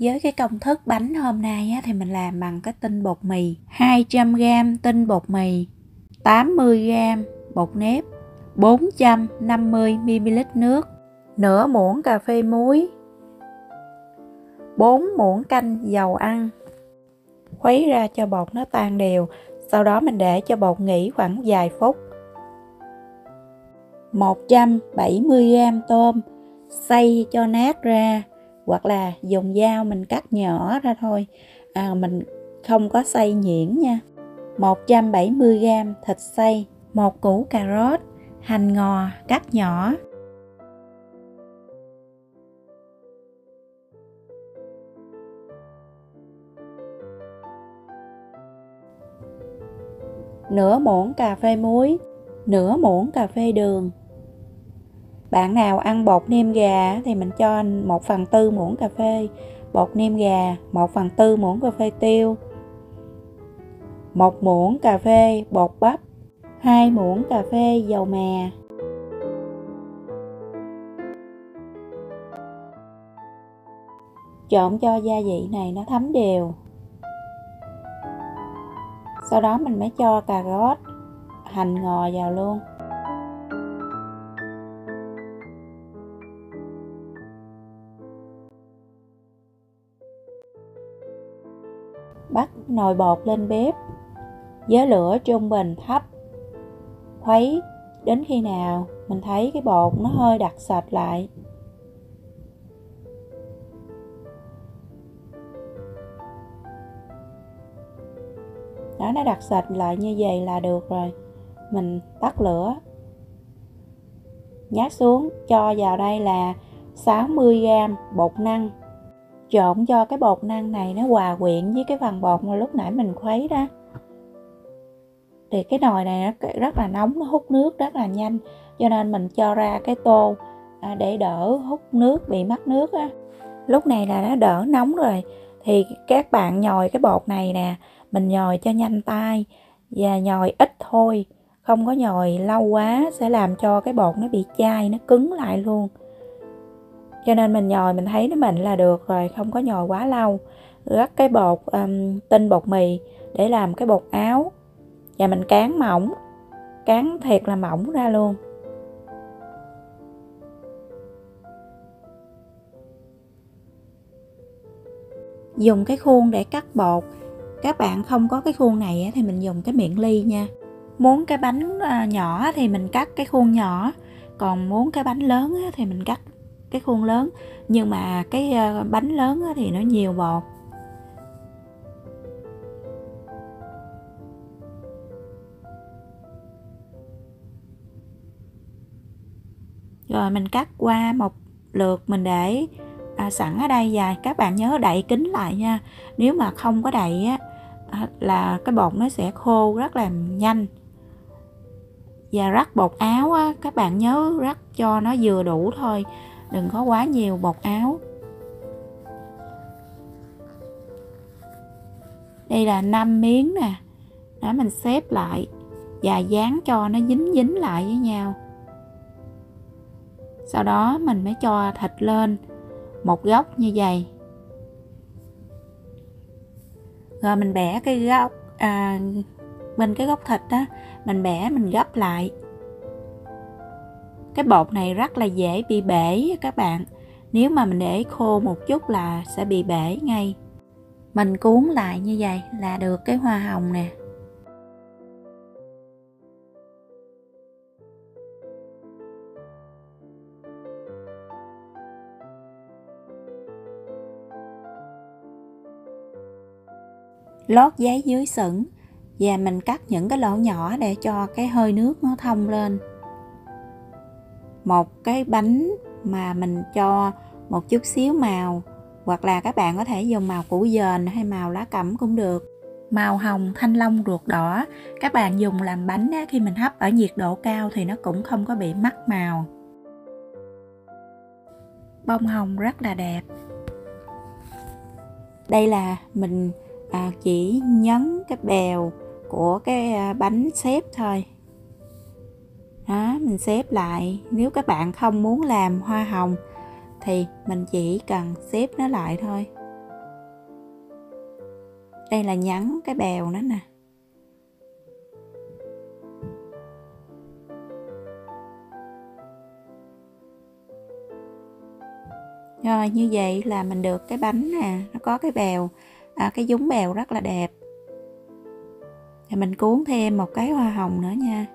Với cái công thức bánh hôm nay á, thì mình làm bằng cái tinh bột mì, 200g tinh bột mì, 80g bột nếp, 450ml nước, nửa muỗng cà phê muối, 4 muỗng canh dầu ăn. Khuấy ra cho bột nó tan đều, sau đó mình để cho bột nghỉ khoảng vài phút. 170g tôm, xay cho nát ra, hoặc là dùng dao mình cắt nhỏ ra thôi, mình không có xay nhuyễn nha. 170g thịt xay, 1 củ cà rốt, hành ngò cắt nhỏ, nửa muỗng cà phê muối, nửa muỗng cà phê đường. Bạn nào ăn bột nêm gà thì mình cho 1/4 muỗng cà phê bột nêm gà, 1/4 muỗng cà phê tiêu, 1 muỗng cà phê bột bắp, 2 muỗng cà phê dầu mè. Trộn cho gia vị này nó thấm đều. Sau đó mình mới cho cà rốt, hành ngò vào luôn. Bắt nồi bột lên bếp với lửa trung bình thấp, khuấy đến khi nào mình thấy cái bột nó hơi đặc sệt lại. Đó, nó đặc sệt lại như vậy là được rồi. Mình tắt lửa, nhắc xuống, cho vào đây là 60g bột năng. Trộn cho cái bột năng này nó hòa quyện với cái phần bột mà lúc nãy mình khuấy đó. Thì cái nồi này nó rất là nóng, nó hút nước rất là nhanh, cho nên mình cho ra cái tô để đỡ hút nước, bị mất nước á. Lúc này là nó đỡ nóng rồi thì các bạn nhồi cái bột này nè, mình nhồi cho nhanh tay và nhồi ít thôi, không có nhồi lâu quá sẽ làm cho cái bột nó bị chai, nó cứng lại luôn. Cho nên mình nhồi mình thấy nó mịn là được rồi, không có nhồi quá lâu. Rắc cái bột tinh bột mì để làm cái bột áo, và mình cán mỏng, cán thiệt là mỏng ra luôn. Dùng cái khuôn để cắt bột. Các bạn không có cái khuôn này thì mình dùng cái miệng ly nha. Muốn cái bánh nhỏ thì mình cắt cái khuôn nhỏ, còn muốn cái bánh lớn thì mình cắt cái khuôn lớn. Nhưng mà cái bánh lớn thì nó nhiều bột. Rồi mình cắt qua một lượt, mình để sẵn ở đây, và các bạn nhớ đậy kín lại nha. Nếu mà không có đậy là cái bột nó sẽ khô rất là nhanh. Và rắc bột áo các bạn nhớ rắc cho nó vừa đủ thôi, đừng có quá nhiều bột áo. Đây là 5 miếng nè. Đó, mình xếp lại và dán cho nó dính lại với nhau. Sau đó mình mới cho thịt lên một góc như vậy. Rồi mình bẻ cái góc bên cái góc thịt đó, mình bẻ, mình gấp lại. Cái bột này rất là dễ bị bể các bạn. Nếu mà mình để khô một chút là sẽ bị bể ngay. Mình cuốn lại như vậy là được cái hoa hồng nè. Lót giấy dưới sửng và mình cắt những cái lỗ nhỏ để cho cái hơi nước nó thông lên. Một cái bánh mà mình cho một chút xíu màu, hoặc là các bạn có thể dùng màu củ dền hay màu lá cẩm cũng được. Màu hồng, thanh long, ruột đỏ các bạn dùng làm bánh khi mình hấp ở nhiệt độ cao thì nó cũng không có bị mất màu. Bông hồng rất là đẹp. Đây là mình chỉ nhấn cái bèo của cái bánh xếp thôi. Đó, mình xếp lại. Nếu các bạn không muốn làm hoa hồng thì mình chỉ cần xếp nó lại thôi. Đây là nhắn cái bèo nó nè. Rồi như vậy là mình được cái bánh nè, nó có cái bèo, cái dúng bèo rất là đẹp. Thì mình cuốn thêm một cái hoa hồng nữa nha.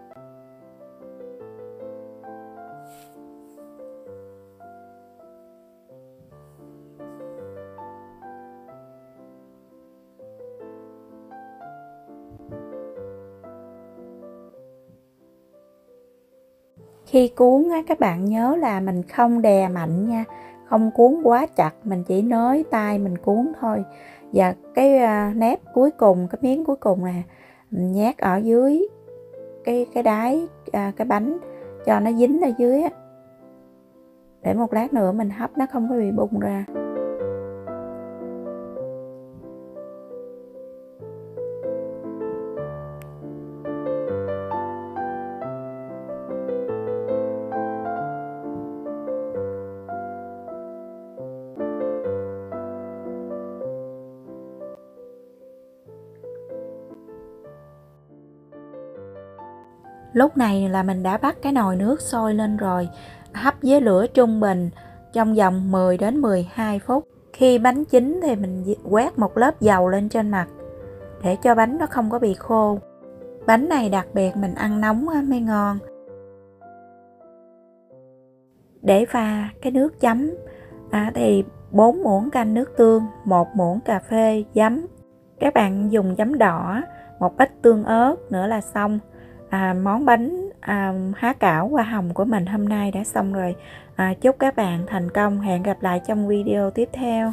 Khi cuốn á, các bạn nhớ là mình không đè mạnh nha, không cuốn quá chặt, mình chỉ nới tay mình cuốn thôi. Và cái nếp cuối cùng, cái miếng cuối cùng nè, mình nhét ở dưới cái đáy cái bánh cho nó dính ở dưới á, để một lát nữa mình hấp nó không có bị bung ra. Lúc này là mình đã bắt cái nồi nước sôi lên rồi, hấp với lửa trung bình trong vòng 10 đến 12 phút. Khi bánh chín thì mình quét một lớp dầu lên trên mặt để cho bánh nó không có bị khô. Bánh này đặc biệt mình ăn nóng mới ngon. Để pha cái nước chấm thì 4 muỗng canh nước tương, 1 muỗng cà phê giấm. Các bạn dùng giấm đỏ, một ít tương ớt nữa là xong. Món bánh há cảo hoa hồng của mình hôm nay đã xong rồi. Chúc các bạn thành công. Hẹn gặp lại trong video tiếp theo.